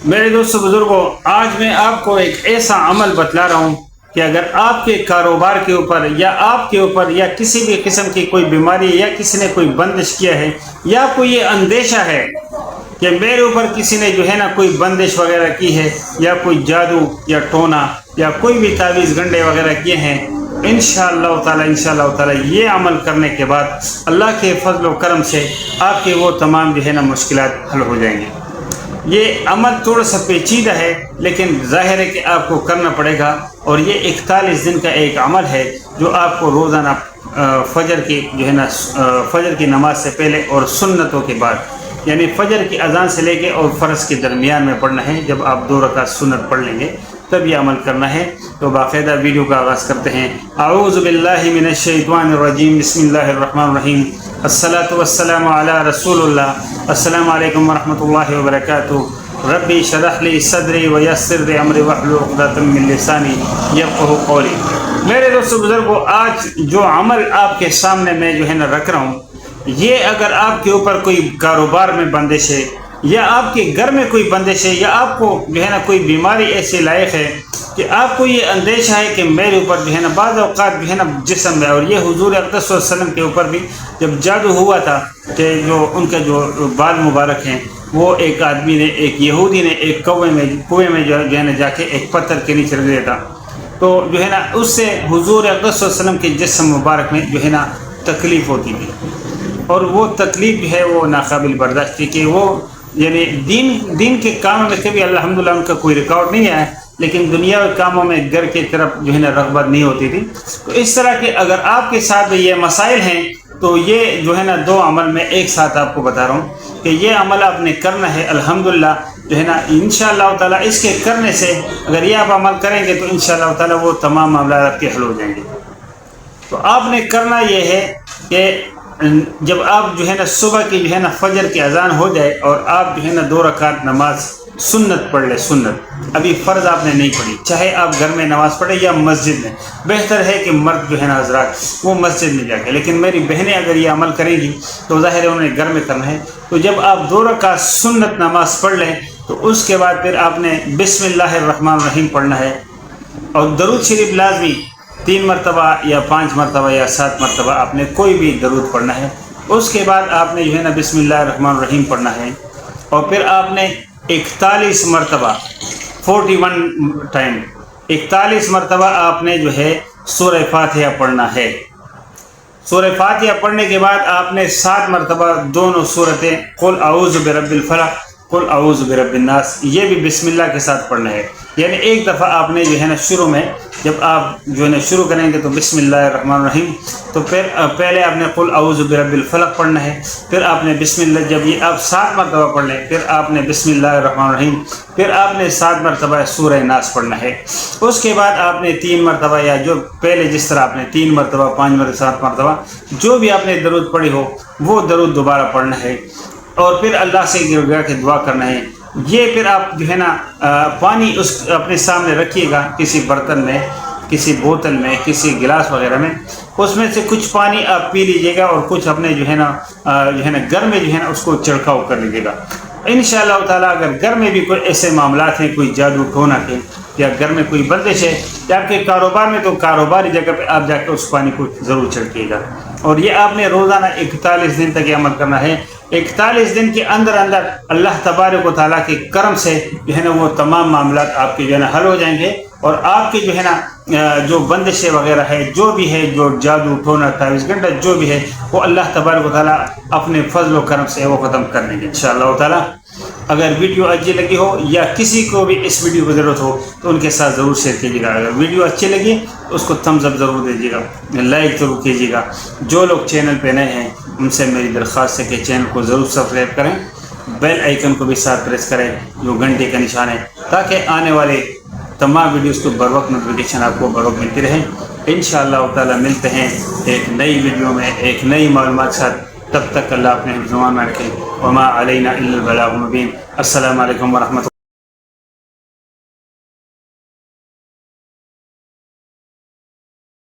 میرے دوستوں بزرگوں، آج میں آپ کو ایک ایسا عمل بتلا رہا ہوں کہ اگر آپ کے کاروبار کے اوپر یا آپ کے اوپر یا کسی بھی قسم کی کوئی بیماری یا کسی نے کوئی بندش کیا ہے یا آپ کو یہ اندیشہ ہے کہ میرے اوپر کسی نے جو ہے نا کوئی بندش وغیرہ کی ہے یا کوئی جادو یا ٹونا یا کوئی بھی تعویذ گنڈے وغیرہ کیے ہیں، انشاءاللہ تعالی یہ عمل کرنے کے بعد اللہ کے فضل و کرم سے آپ کے وہ تمام جو ہے نا مشکلات حل ہو جائیں گے۔ یہ عمل تھوڑا سا پیچیدہ ہے لیکن ظاہر ہے کہ آپ کو کرنا پڑے گا، اور یہ 41 دن کا ایک عمل ہے جو آپ کو روزانہ فجر کی جو ہے نا فجر کی نماز سے پہلے اور سنتوں کے بعد، یعنی فجر کی اذان سے لے کے اور فرض کے درمیان میں پڑھنا ہے۔ جب آپ 2 رکعت سنت پڑھ لیں گے تب یہ عمل کرنا ہے۔ تو باقاعدہ ویڈیو کا آغاز کرتے ہیں۔ اعوذ باللہ من الشیطان الرجیم، بسم اللہ الرحمن الرحیم، الصلاۃ والسلام علی رسول اللہ۔ السلام علیکم ورحمۃ اللہ وبرکاتہ۔ ربی اشرح لی صدری ویسر لی امری واحلل عقدۃ من لسانی یفقہوا قولی۔ میرے دوستو بزرگوں، آج جو عمل آپ کے سامنے میں جو ہے نا رکھ رہا ہوں، یہ اگر آپ کے اوپر کوئی کاروبار میں بندش ہے یا آپ کے گھر میں کوئی بندش ہے یا آپ کو جو ہے نا کوئی بیماری ایسی لائق ہے کہ آپ کو یہ اندیشہ ہے کہ میرے اوپر جو ہے نا بعض اوقات جو ہے نا جسم میں، اور یہ حضور اقدس صلی اللہ علیہ وسلم کے اوپر بھی جب جادو ہوا تھا کہ جو ان کا جو بال مبارک ہیں، وہ ایک آدمی نے، ایک یہودی نے ایک کنویں میں جو ہے نا جا کے ایک پتھر کے نیچے رکھ دیا تھا، تو جو ہے نا اس سے حضور اقدس صلی اللہ علیہ وسلم کے جسم مبارک میں جو ہے نا تکلیف ہوتی تھی، اور وہ تکلیف جو ہے وہ ناقابل برداشت تھی کہ وہ یعنی دین کے کاموں میں کبھی الحمدللہ ان کا کوئی ریکارڈ نہیں آیا، لیکن دنیا کے کاموں میں گھر کی طرف جو ہے نا رغبت نہیں ہوتی تھی۔ تو اس طرح کے اگر آپ کے ساتھ یہ مسائل ہیں تو یہ جو ہے نا 2 عمل میں ایک ساتھ آپ کو بتا رہا ہوں کہ یہ عمل آپ نے کرنا ہے۔ الحمدللہ جو ہے نا انشاءاللہ تعالیٰ اس کے کرنے سے اگر یہ آپ عمل کریں گے تو انشاءاللہ تعالیٰ وہ تمام معاملات آپ کے حل ہو جائیں گے۔ تو آپ نے کرنا یہ ہے کہ جب آپ جو ہے نا صبح کی جو ہے نا فجر کی اذان ہو جائے اور آپ جو ہے نا 2 رکعت نماز سنت پڑھ لیں۔ سنت ابھی فرض آپ نے نہیں پڑھی، چاہے آپ گھر میں نماز پڑھیں یا مسجد میں، بہتر ہے کہ مرد جو ہے نا حضرات وہ مسجد میں جا کے، لیکن میری بہنیں اگر یہ عمل کریں گی تو ظاہر ہے انہیں گھر میں کرنا ہے۔ تو جب آپ 2 رکعت سنت نماز پڑھ لیں تو اس کے بعد پھر آپ نے بسم اللہ الرحمن الرحیم پڑھنا ہے، اور درود شریف لازمی 3 مرتبہ یا 5 مرتبہ یا 7 مرتبہ آپ نے کوئی بھی درود پڑھنا ہے۔ اس کے بعد آپ نے جو ہے نا بسم اللہ الرحمن الرحیم پڑھنا ہے، اور پھر آپ نے 41 مرتبہ 41 ٹائم 41 مرتبہ آپ نے جو ہے سورہ فاتحہ پڑھنا ہے۔ سورہ فاتحہ پڑھنے کے بعد آپ نے 7 مرتبہ دونوں سورتیں قل اعوذ برب الفلق، قل اعوذ برب الناس، یہ بھی بسم اللہ کے ساتھ پڑھنا ہے۔ یعنی ایک دفعہ آپ نے جو ہے نا شروع میں جب آپ جو ہے نا شروع کریں گے تو بسم اللہ الرحمن الرحیم، تو پھر پہلے آپ نے قل اعوذ برب الفلق پڑھنا ہے، پھر آپ نے بسم اللہ، جب یہ آپ 7 مرتبہ پڑھ لیں پھر آپ نے بسم اللہ الرحمن الرحیم، پھر آپ نے 7 مرتبہ سورہ ناس پڑھنا ہے۔ اس کے بعد آپ نے 3 مرتبہ یا جو پہلے جس طرح آپ نے 3 مرتبہ 5 مرتبہ 7 مرتبہ جو بھی آپ نے درود پڑھی ہو وہ درود دوبارہ پڑھنا ہے، اور پھر اللہ سے گر گا کے دعا کرنا ہے۔ یہ پھر آپ جو ہے نا پانی اس اپنے سامنے رکھیے گا، کسی برتن میں، کسی بوتل میں، کسی گلاس وغیرہ میں، اس میں سے کچھ پانی آپ پی لیجئے گا اور کچھ اپنے جو ہے نا گھر میں جو ہے نا اس کو چھڑکاؤ کر لیجئے گا۔ انشاءاللہ تعالیٰ اگر گھر میں بھی کوئی ایسے معاملات ہیں، کوئی جادو ٹونا کے، یا گھر میں کوئی بندش ہے یا آپ کے کاروبار میں، تو کاروباری جگہ پہ آپ جا کے اس پانی کو ضرور چھڑکیے گا۔ اور یہ آپ نے روزانہ 41 دن تک یہ عمل کرنا ہے۔ 41 دن کے اندر اللہ تبارک و تعالیٰ کے کرم سے جو ہے نا وہ تمام معاملات آپ کے جو ہے نا حل ہو جائیں گے، اور آپ کے جو ہے نا جو بندشیں وغیرہ ہے، جو بھی ہے، جو جادو ٹونا تعویذ گنڈا جو بھی ہے، وہ اللہ تبارک و تعالیٰ اپنے فضل و کرم سے وہ ختم کر دیں گے انشاءاللہ تعالیٰ۔ اگر ویڈیو اچھی لگی ہو یا کسی کو بھی اس ویڈیو کی ضرورت ہو تو ان کے ساتھ ضرور شیئر کیجیے گا۔ اگر ویڈیو اچھی لگی تو اس کو تھمز اپ ضرور دیجیے گا، لائک ضرور کیجیے گا۔ جو لوگ چینل پہ نئے ہیں ان سے میری درخواست ہے کہ چینل کو ضرور سبسکرائب کریں، بیل آئیکن کو بھی ساتھ پریس کریں جو گھنٹے کا نشان ہے، تاکہ آنے والے تمام ویڈیوز کو بروقت نوٹیفیکیشن آپ کو بروقت ملتی رہے۔ انشاءاللہ تعالیٰ ملتے ہیں ایک نئی ویڈیو میں ایک نئی معلومات ساتھ، تب تک اللہ اپنے حفظ و امان میں رکھیں۔ وما علینا الا البلاغ المبین۔ السلام علیکم ورحمۃ اللہ۔